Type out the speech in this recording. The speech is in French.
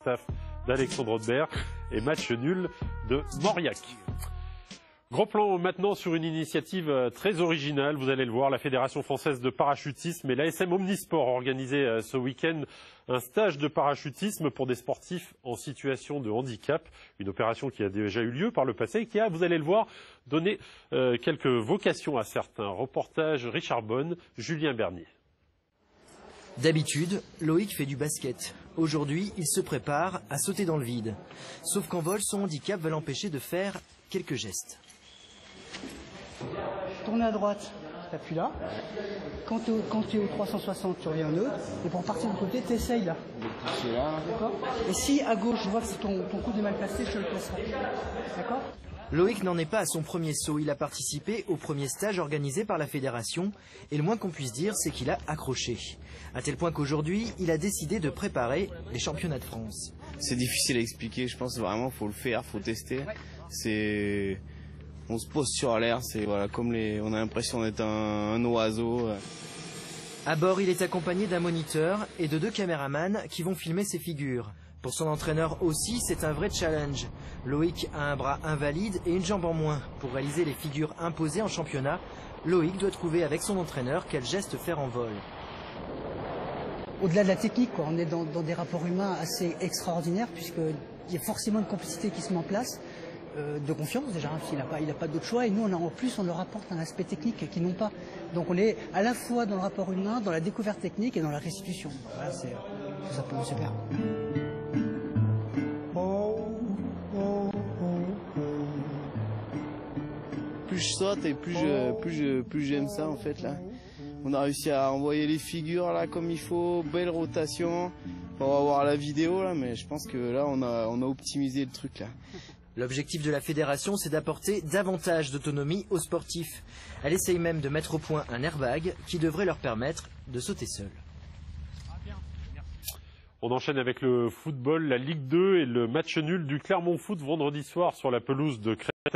staff d'Alexandre Audebert et match nul de Mauriac. Gros plan maintenant sur une initiative très originale, vous allez le voir, la Fédération française de parachutisme et l'ASM Omnisport ont organisé ce week-end un stage de parachutisme pour des sportifs en situation de handicap, une opération qui a déjà eu lieu par le passé et qui a, vous allez le voir, donné quelques vocations à certains. Reportage Richard Bonne, Julien Bernier. D'habitude, Loïc fait du basket. Aujourd'hui, il se prépare à sauter dans le vide. Sauf qu'en vol, son handicap va l'empêcher de faire quelques gestes. Tourner à droite, tu appuies là. Quand tu es au 360, tu reviens en neutre. Et pour partir de côté, tu essayes là. D'accord. Et si à gauche, je vois que ton coude est mal placé, je le placerai. D'accord. Loïc n'en est pas à son premier saut. Il a participé au premier stage organisé par la fédération. Et le moins qu'on puisse dire, c'est qu'il a accroché. À tel point qu'aujourd'hui, il a décidé de préparer les championnats de France. C'est difficile à expliquer. Je pense vraiment qu'il faut le faire, il faut tester. On se pose sur l'air, voilà, comme on a l'impression d'être un oiseau. À bord, il est accompagné d'un moniteur et de 2 caméramans qui vont filmer ses figures. Pour son entraîneur aussi, c'est un vrai challenge. Loïc a un bras invalide et une jambe en moins. Pour réaliser les figures imposées en championnat, Loïc doit trouver avec son entraîneur quel geste faire en vol. Au-delà de la technique, on est dans des rapports humains assez extraordinaires, puisqu'il y a forcément une complicité qui se met en place. De confiance déjà, hein, il n'a pas d'autre choix, et nous en plus on leur apporte un aspect technique qu'ils n'ont pas. Donc on est à la fois dans le rapport humain, dans la découverte technique et dans la restitution. Voilà, c'est tout simplement super. Plus je saute et plus j'aime ça en fait là. On a réussi à envoyer les figures là comme il faut, belle rotation. On va voir la vidéo là, mais je pense que là on a optimisé le truc là. L'objectif de la fédération, c'est d'apporter davantage d'autonomie aux sportifs. Elle essaye même de mettre au point un airbag qui devrait leur permettre de sauter seuls. On enchaîne avec le football, la Ligue 2 et le match nul du Clermont Foot vendredi soir sur la pelouse de Créteil.